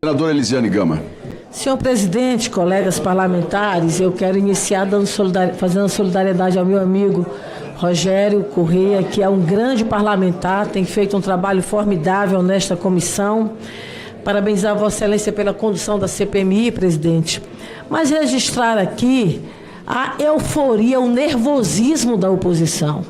Senadora Elisiane Gama. Senhor presidente, colegas parlamentares, eu quero iniciar fazendo solidariedade ao meu amigo Rogério Correia, que é um grande parlamentar, tem feito um trabalho formidável nesta comissão. Parabenizar Vossa Excelência pela condução da CPMI, presidente. Mas registrar aqui a euforia, o nervosismo da oposição.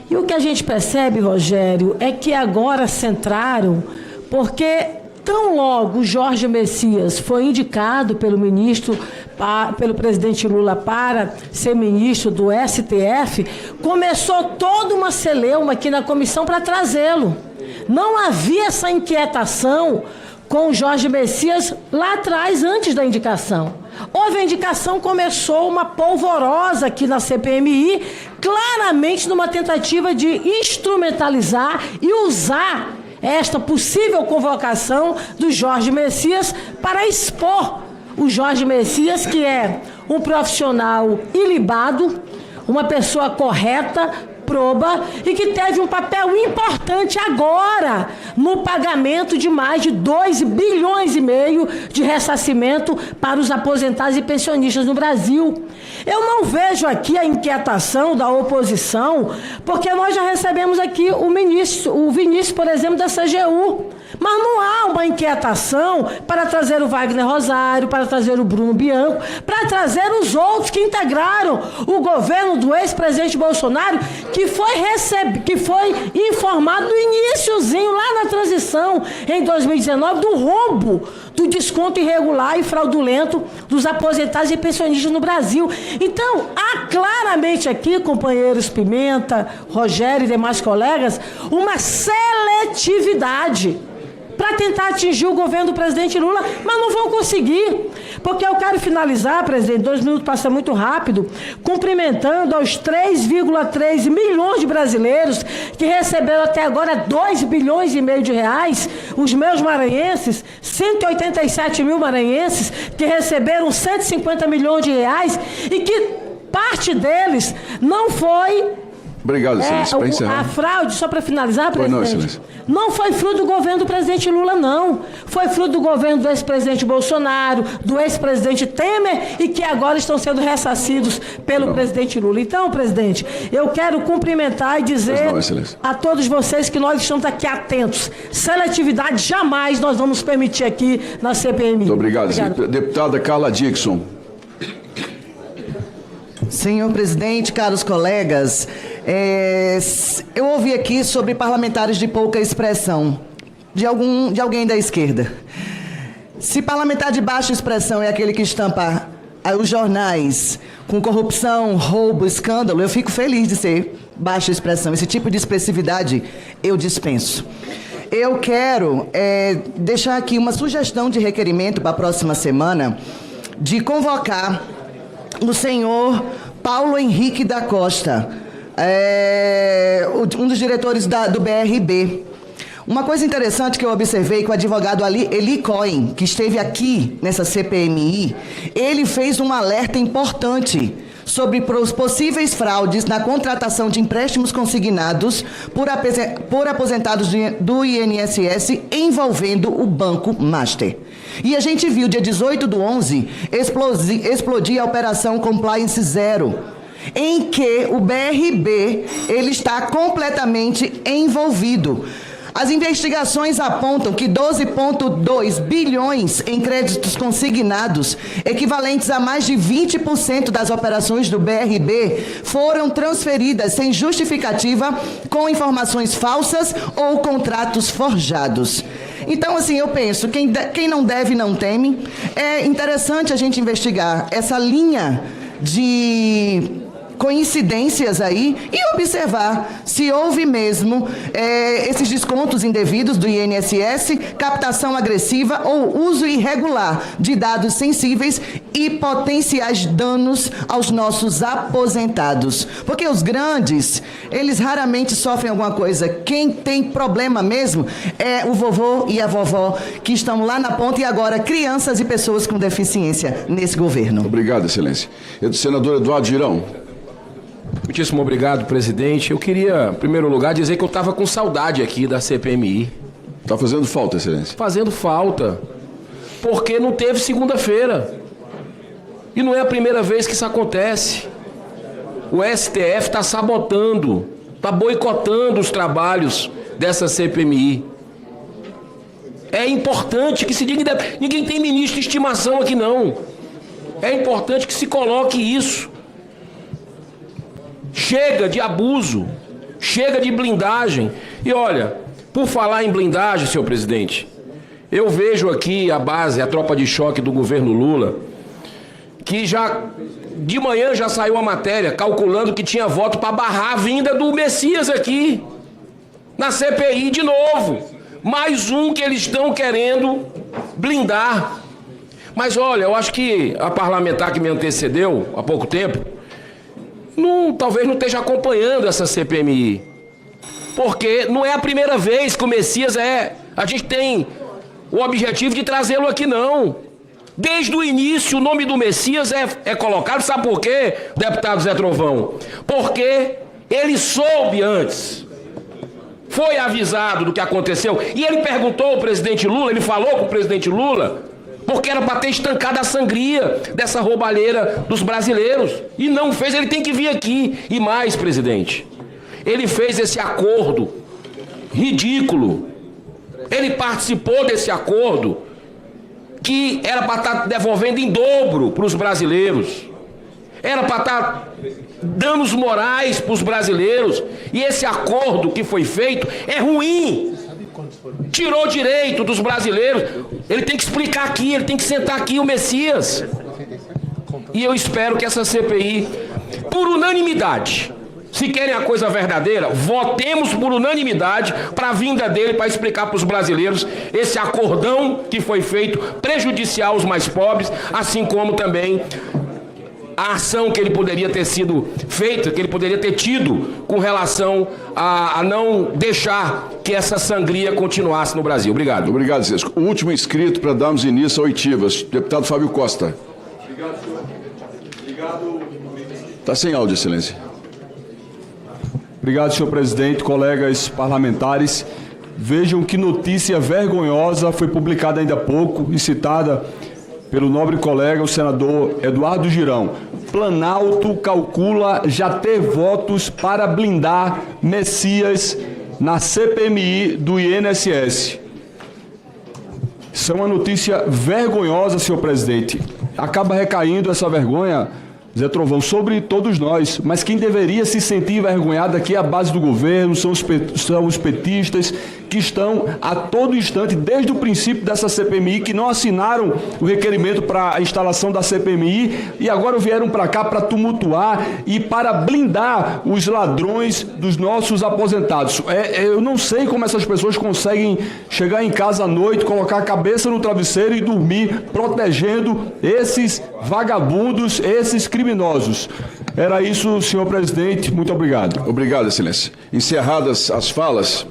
E o que a gente percebe, Rogério, é que agora centraram, porque tão logo o Jorge Messias foi indicado pelo presidente Lula para ser ministro do STF, começou toda uma celeuma aqui na comissão para trazê-lo. Não havia essa inquietação com o Jorge Messias lá atrás, antes da indicação. Houve a indicação, começou uma polvorosa aqui na CPMI, claramente numa tentativa de instrumentalizar e usar esta possível convocação do Jorge Messias para expor o Jorge Messias, que é um profissional ilibado, uma pessoa correta, proba, e que teve um papel importante agora no pagamento de mais de 2,5 bilhões de ressarcimento para os aposentados e pensionistas no Brasil. Eu não vejo aqui a inquietação da oposição, porque nós já recebemos aqui o Vinícius, por exemplo, da CGU. Mas não há uma inquietação para trazer o Wagner Rosário, para trazer o Bruno Bianco, para trazer os outros que integraram o governo do ex-presidente Bolsonaro, que foi informado no iniciozinho, lá na transição, em 2019, do rombo do desconto irregular e fraudulento dos aposentados e pensionistas no Brasil. Então, há claramente aqui, companheiros Pimenta, Rogério e demais colegas, uma seletividade para tentar atingir o governo do presidente Lula, mas não vão conseguir. Porque eu quero finalizar, presidente, 2 minutos passa muito rápido, cumprimentando aos 3,3 milhões de brasileiros que receberam até agora 2,5 bilhões de reais, os meus maranhenses, 187 mil maranhenses que receberam 150 milhões de reais e que parte deles não foi... Obrigado, excelência. A fraude, só para finalizar, presidente, não foi fruto do governo do presidente Lula, não. Foi fruto do governo do ex-presidente Bolsonaro, do ex-presidente Temer, e que agora estão sendo ressarcidos pelo presidente Lula. Então, presidente, eu quero cumprimentar e dizer a todos vocês que nós estamos aqui atentos. Seletividade jamais nós vamos permitir aqui na CPMI. Muito obrigado. Deputada Carla Dickson. Senhor presidente, caros colegas, eu ouvi aqui sobre parlamentares de pouca expressão, de alguém da esquerda. Se parlamentar de baixa expressão é aquele que estampa os jornais com corrupção, roubo, escândalo, eu fico feliz de ser baixa expressão. Esse tipo de expressividade eu dispenso. Eu quero deixar aqui uma sugestão de requerimento para a próxima semana, de convocar o senhor Paulo Henrique da Costa, um dos diretores do BRB. Uma coisa interessante que eu observei com o advogado Eli Cohen, que esteve aqui nessa CPMI, ele fez um alerta importante sobre os possíveis fraudes na contratação de empréstimos consignados por aposentados do INSS envolvendo o Banco Master. E a gente viu, dia 18/11, explodir a Operação Compliance Zero, em que o BRB ele está completamente envolvido. As investigações apontam que 12,2 bilhões em créditos consignados, equivalentes a mais de 20% das operações do BRB, foram transferidas sem justificativa, com informações falsas ou contratos forjados. Então, assim, eu penso, quem não deve, não teme. É interessante a gente investigar essa linha de coincidências aí e observar se houve mesmo esses descontos indevidos do INSS, captação agressiva ou uso irregular de dados sensíveis e potenciais danos aos nossos aposentados. Porque os grandes, eles raramente sofrem alguma coisa. Quem tem problema mesmo é o vovô e a vovó, que estão lá na ponta, e agora crianças e pessoas com deficiência nesse governo. Obrigado, excelência. Senador Eduardo Girão. Muitíssimo obrigado, presidente. Eu queria, em primeiro lugar, dizer que eu estava com saudade aqui da CPMI. Está fazendo falta, excelência? Fazendo falta. porque não teve segunda-feira. E não é a primeira vez que isso acontece. O STF está sabotando, está boicotando os trabalhos dessa CPMI. É importante que se diga... Ninguém tem ministro de estimação aqui, não. É importante que se coloque isso. Chega de abuso, chega de blindagem. E olha, por falar em blindagem, senhor presidente, eu vejo aqui a base, a tropa de choque do governo Lula, que já de manhã já saiu a matéria calculando que tinha voto para barrar a vinda do Messias aqui, na CPI de novo. Mais um que eles estão querendo blindar. Mas olha, eu acho que a parlamentar que me antecedeu há pouco tempo, talvez não esteja acompanhando essa CPMI. Porque não é a primeira vez que o Messias a gente tem o objetivo de trazê-lo aqui, não. Desde o início o nome do Messias é colocado, sabe por quê, deputado Zé Trovão? Porque ele soube antes. Foi avisado do que aconteceu. E ele perguntou ao presidente Lula, ele falou com o presidente Lula, porque era para ter estancado a sangria dessa roubalheira dos brasileiros. E não fez, ele tem que vir aqui. E mais, presidente, ele fez esse acordo ridículo. Ele participou desse acordo que era para estar devolvendo em dobro para os brasileiros. Era para estar danos morais para os brasileiros. E esse acordo que foi feito é ruim. Tirou direito dos brasileiros. Ele tem que explicar aqui, ele tem que sentar aqui o Messias. E eu espero que essa CPI, por unanimidade, se querem a coisa verdadeira, votemos por unanimidade para a vinda dele, para explicar para os brasileiros esse acordão que foi feito, prejudicial aos mais pobres, assim como também a ação que ele poderia ter sido feita, que ele poderia ter tido com relação a não deixar que essa sangria continuasse no Brasil. Obrigado. Obrigado, Zesco. O último inscrito para darmos início à oitivas, deputado Fábio Costa. Obrigado, senhor. Obrigado. Está sem áudio, excelência. Obrigado, senhor presidente, colegas parlamentares. Vejam que notícia vergonhosa foi publicada ainda há pouco e citada pelo nobre colega, o senador Eduardo Girão. Planalto calcula já ter votos para blindar Messias na CPMI do INSS. Isso é uma notícia vergonhosa, senhor presidente. Acaba recaindo essa vergonha, Zé Trovão, sobre todos nós, mas quem deveria se sentir envergonhado aqui é a base do governo, são os petistas que estão a todo instante, desde o princípio dessa CPMI, que não assinaram o requerimento para a instalação da CPMI e agora vieram para cá para tumultuar e para blindar os ladrões dos nossos aposentados. Eu não sei como essas pessoas conseguem chegar em casa à noite, colocar a cabeça no travesseiro e dormir protegendo esses vagabundos, esses criminosos. Era isso, senhor presidente. Muito obrigado. Obrigado, excelência. Encerradas as falas,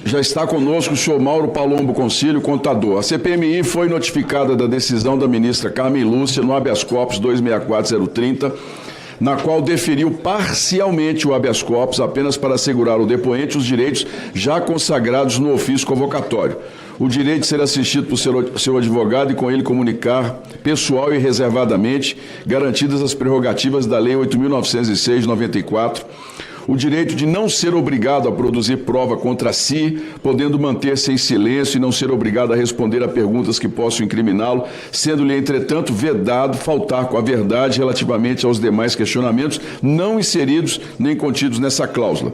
já está conosco o senhor Mauro Palombo Concílio, contador. A CPMI foi notificada da decisão da ministra Carmen Lúcia no habeas corpus 264030, na qual deferiu parcialmente o habeas corpus apenas para assegurar ao depoente os direitos já consagrados no ofício convocatório. O direito de ser assistido por seu advogado e com ele comunicar pessoal e reservadamente, garantidas as prerrogativas da Lei 8.906 de 94, o direito de não ser obrigado a produzir prova contra si, podendo manter-se em silêncio e não ser obrigado a responder a perguntas que possam incriminá-lo, sendo-lhe, entretanto, vedado faltar com a verdade relativamente aos demais questionamentos não inseridos nem contidos nessa cláusula.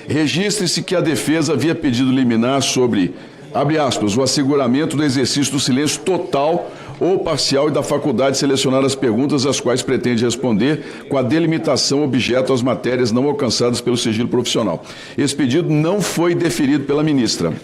Registre-se que a defesa havia pedido liminar sobre, abre aspas, o asseguramento do exercício do silêncio total ou parcial e da faculdade de selecionar as perguntas às quais pretende responder com a delimitação objeto às matérias não alcançadas pelo sigilo profissional. Esse pedido não foi deferido pela ministra.